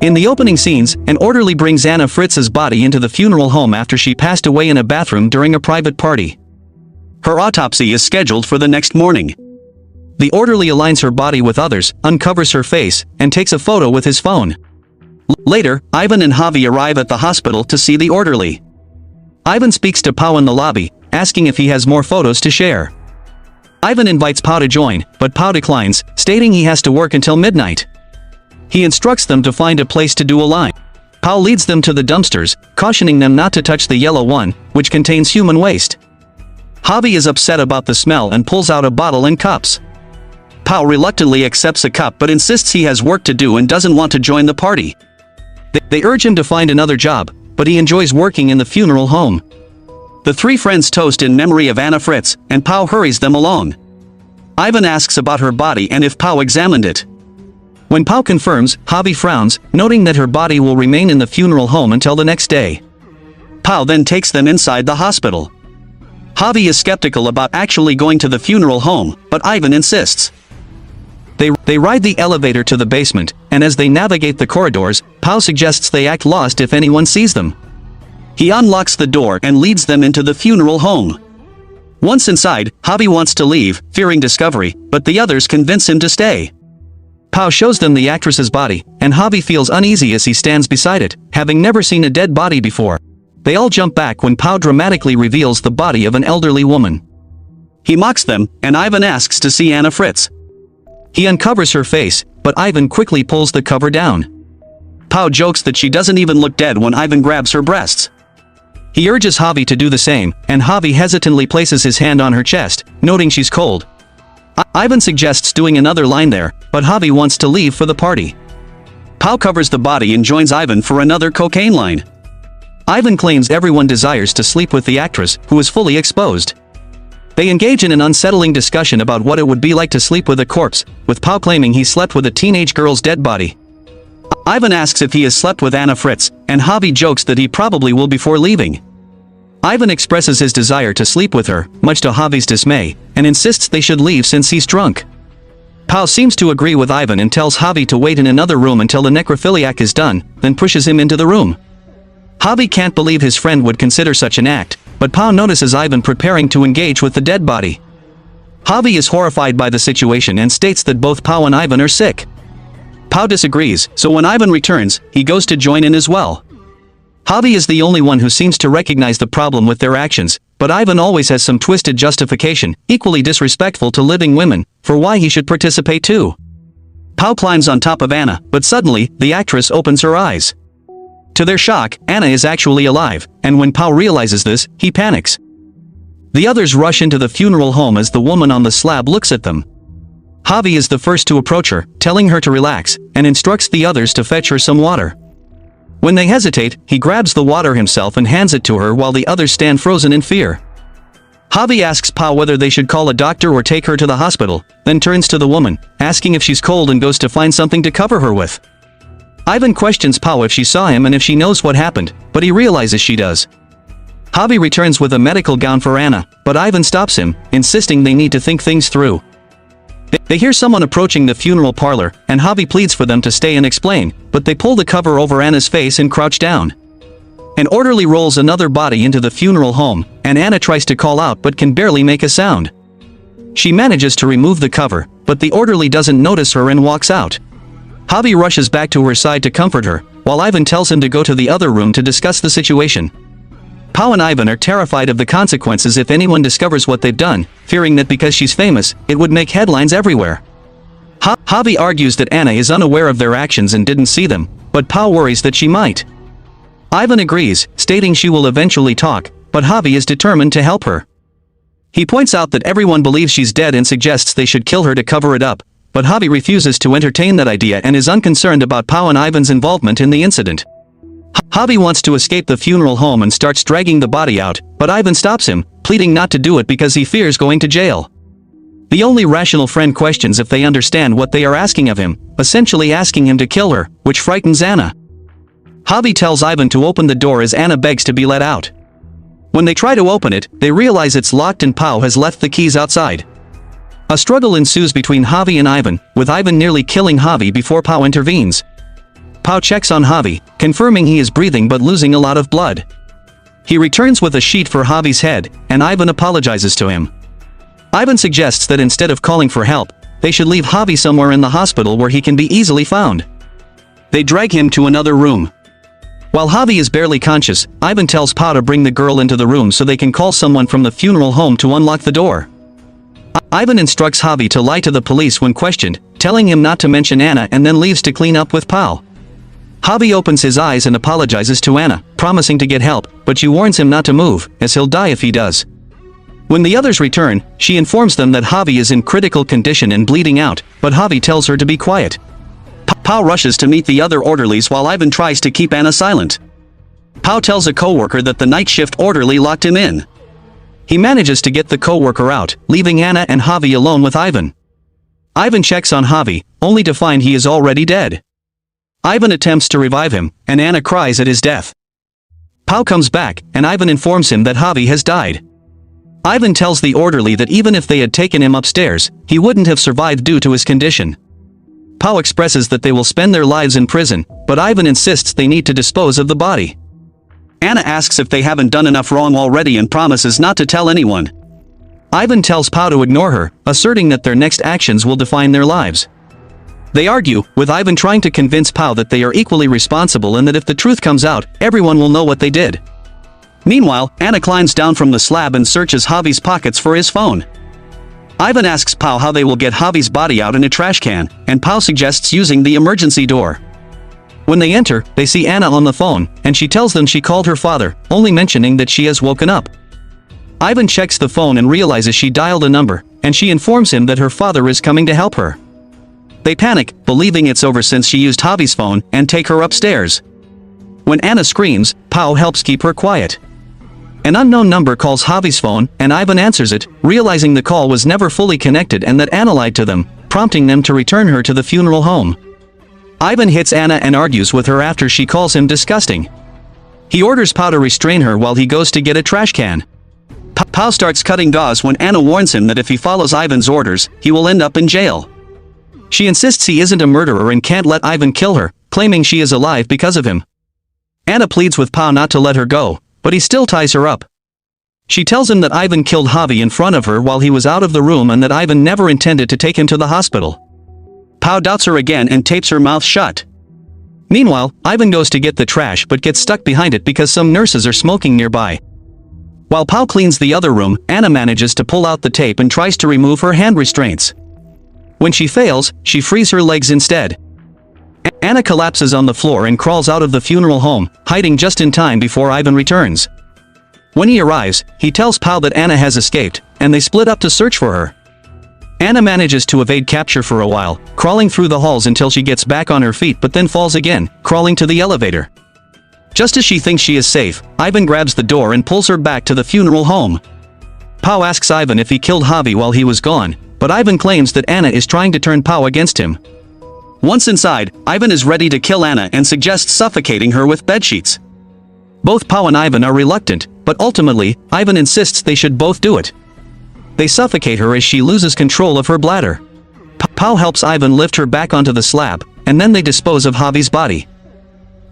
In the opening scenes, an orderly brings Anna Fritz's body into the funeral home after she passed away in a bathroom during a private party. Her autopsy is scheduled for the next morning. The orderly aligns her body with others, uncovers her face, and takes a photo with his phone. Later, Ivan and Javi arrive at the hospital to see the orderly. Ivan speaks to Pau in the lobby, asking if he has more photos to share. Ivan invites Pau to join, but Pau declines, stating he has to work until midnight. He instructs them to find a place to do a line. Pau leads them to the dumpsters, cautioning them not to touch the yellow one, which contains human waste. Javi is upset about the smell and pulls out a bottle and cups. Pau reluctantly accepts a cup but insists he has work to do and doesn't want to join the party. They urge him to find another job, but he enjoys working in the funeral home. The three friends toast in memory of Anna Fritz, and Pau hurries them along. Ivan asks about her body and if Pau examined it. When Pau confirms, Javi frowns, noting that her body will remain in the funeral home until the next day. Pau then takes them inside the hospital. Javi is skeptical about actually going to the funeral home, but Ivan insists. They ride the elevator to the basement, and as they navigate the corridors, Pau suggests they act lost if anyone sees them. He unlocks the door and leads them into the funeral home. Once inside, Javi wants to leave, fearing discovery, but the others convince him to stay. Pau shows them the actress's body, and Javi feels uneasy as he stands beside it, having never seen a dead body before. They all jump back when Pau dramatically reveals the body of an elderly woman. He mocks them, and Ivan asks to see Anna Fritz. He uncovers her face, but Ivan quickly pulls the cover down. Pau jokes that she doesn't even look dead when Ivan grabs her breasts. He urges Javi to do the same, and Javi hesitantly places his hand on her chest, noting she's cold. Ivan suggests doing another line there, but Javi wants to leave for the party. Pau covers the body and joins Ivan for another cocaine line. Ivan claims everyone desires to sleep with the actress, who is fully exposed. They engage in an unsettling discussion about what it would be like to sleep with a corpse, with Pau claiming he slept with a teenage girl's dead body. Ivan asks if he has slept with Anna Fritz, and Javi jokes that he probably will before leaving. Ivan expresses his desire to sleep with her, much to Javi's dismay, and insists they should leave since he's drunk. Pau seems to agree with Ivan and tells Javi to wait in another room until the necrophiliac is done, then pushes him into the room. Javi can't believe his friend would consider such an act, but Pau notices Ivan preparing to engage with the dead body. Javi is horrified by the situation and states that both Pau and Ivan are sick. Pau disagrees, so when Ivan returns, he goes to join in as well. Javi is the only one who seems to recognize the problem with their actions, but Ivan always has some twisted justification, equally disrespectful to living women, for why he should participate too. Pau climbs on top of Anna, but suddenly, the actress opens her eyes. To their shock, Anna is actually alive, and when Pau realizes this, he panics. The others rush into the funeral home as the woman on the slab looks at them. Javi is the first to approach her, telling her to relax, and instructs the others to fetch her some water. When they hesitate, he grabs the water himself and hands it to her while the others stand frozen in fear. Javi asks Pau whether they should call a doctor or take her to the hospital, then turns to the woman, asking if she's cold and goes to find something to cover her with. Ivan questions Pau if she saw him and if she knows what happened, but he realizes she does. Javi returns with a medical gown for Anna, but Ivan stops him, insisting they need to think things through. They hear someone approaching the funeral parlor, and Javi pleads for them to stay and explain, but they pull the cover over Anna's face and crouch down. An orderly rolls another body into the funeral home, and Anna tries to call out but can barely make a sound. She manages to remove the cover, but the orderly doesn't notice her and walks out. Javi rushes back to her side to comfort her, while Ivan tells him to go to the other room to discuss the situation. Pau and Ivan are terrified of the consequences if anyone discovers what they've done, fearing that because she's famous, it would make headlines everywhere. Javi argues that Anna is unaware of their actions and didn't see them, but Pau worries that she might. Ivan agrees, stating she will eventually talk, but Javi is determined to help her. He points out that everyone believes she's dead and suggests they should kill her to cover it up, but Javi refuses to entertain that idea and is unconcerned about Pau and Ivan's involvement in the incident. Javi wants to escape the funeral home and starts dragging the body out, but Ivan stops him, pleading not to do it because he fears going to jail. The only rational friend questions if they understand what they are asking of him, essentially asking him to kill her, which frightens Anna. Javi tells Ivan to open the door as Anna begs to be let out. When they try to open it, they realize it's locked and Pau has left the keys outside. A struggle ensues between Javi and Ivan, with Ivan nearly killing Javi before Pau intervenes. Pao checks on Javi, confirming he is breathing but losing a lot of blood. He returns with a sheet for Javi's head, and Ivan apologizes to him. Ivan suggests that instead of calling for help, they should leave Javi somewhere in the hospital where he can be easily found. They drag him to another room. While Javi is barely conscious, Ivan tells Pao to bring the girl into the room so they can call someone from the funeral home to unlock the door. Ivan instructs Javi to lie to the police when questioned, telling him not to mention Anna, and then leaves to clean up with Pao. Javi opens his eyes and apologizes to Anna, promising to get help, but she warns him not to move, as he'll die if he does. When the others return, she informs them that Javi is in critical condition and bleeding out, but Javi tells her to be quiet. Pao rushes to meet the other orderlies while Ivan tries to keep Anna silent. Pao tells a co-worker that the night shift orderly locked him in. He manages to get the co-worker out, leaving Anna and Javi alone with Ivan. Ivan checks on Javi, only to find he is already dead. Ivan attempts to revive him, and Anna cries at his death. Pao comes back, and Ivan informs him that Javi has died. Ivan tells the orderly that even if they had taken him upstairs, he wouldn't have survived due to his condition. Pao expresses that they will spend their lives in prison, but Ivan insists they need to dispose of the body. Anna asks if they haven't done enough wrong already and promises not to tell anyone. Ivan tells Pao to ignore her, asserting that their next actions will define their lives. They argue, with Ivan trying to convince Pao that they are equally responsible and that if the truth comes out, everyone will know what they did. Meanwhile, Anna climbs down from the slab and searches Javi's pockets for his phone. Ivan asks Pao how they will get Javi's body out in a trash can, and Pao suggests using the emergency door. When they enter, they see Anna on the phone, and she tells them she called her father, only mentioning that she has woken up. Ivan checks the phone and realizes she dialed a number, and she informs him that her father is coming to help her. They panic, believing it's over since she used Javi's phone, and take her upstairs. When Anna screams, Pao helps keep her quiet. An unknown number calls Javi's phone, and Ivan answers it, realizing the call was never fully connected and that Anna lied to them, prompting them to return her to the funeral home. Ivan hits Anna and argues with her after she calls him disgusting. He orders Pao to restrain her while he goes to get a trash can. Pao starts cutting gauze when Anna warns him that if he follows Ivan's orders, he will end up in jail. She insists he isn't a murderer and can't let Ivan kill her, claiming she is alive because of him. Anna pleads with Pao not to let her go, but he still ties her up. She tells him that Ivan killed Javi in front of her while he was out of the room and that Ivan never intended to take him to the hospital. Pao doubts her again and tapes her mouth shut. Meanwhile, Ivan goes to get the trash but gets stuck behind it because some nurses are smoking nearby. While Pao cleans the other room, Anna manages to pull out the tape and tries to remove her hand restraints. When she fails, she frees her legs instead. Anna collapses on the floor and crawls out of the funeral home, hiding just in time before Ivan returns. When he arrives, he tells Pao that Anna has escaped, and they split up to search for her. Anna manages to evade capture for a while, crawling through the halls until she gets back on her feet but then falls again, crawling to the elevator. Just as she thinks she is safe, Ivan grabs the door and pulls her back to the funeral home. Pao asks Ivan if he killed Javi while he was gone, but Ivan claims that Anna is trying to turn Pao against him. Once inside, Ivan is ready to kill Anna and suggests suffocating her with bedsheets. Both Pao and Ivan are reluctant, but ultimately, Ivan insists they should both do it. They suffocate her as she loses control of her bladder. Pao helps Ivan lift her back onto the slab, and then they dispose of Javi's body.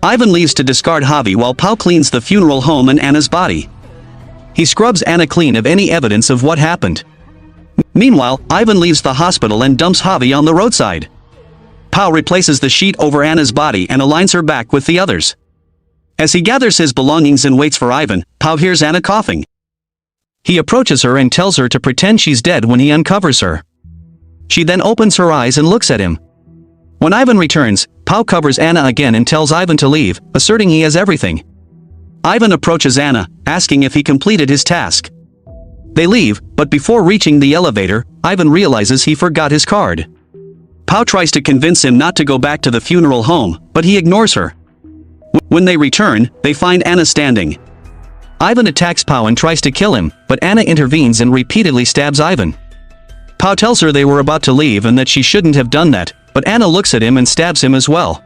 Ivan leaves to discard Javi while Pao cleans the funeral home and Anna's body. He scrubs Anna clean of any evidence of what happened. Meanwhile, Ivan leaves the hospital and dumps Javi on the roadside. Pao replaces the sheet over Anna's body and aligns her back with the others. As he gathers his belongings and waits for Ivan, Pao hears Anna coughing. He approaches her and tells her to pretend she's dead when he uncovers her. She then opens her eyes and looks at him. When Ivan returns, Pao covers Anna again and tells Ivan to leave, asserting he has everything. Ivan approaches Anna, asking if he completed his task. They leave, but before reaching the elevator, Ivan realizes he forgot his card. Pao tries to convince him not to go back to the funeral home, but he ignores her. When they return, they find Anna standing. Ivan attacks Pao and tries to kill him, but Anna intervenes and repeatedly stabs Ivan. Pao tells her they were about to leave and that she shouldn't have done that, but Anna looks at him and stabs him as well.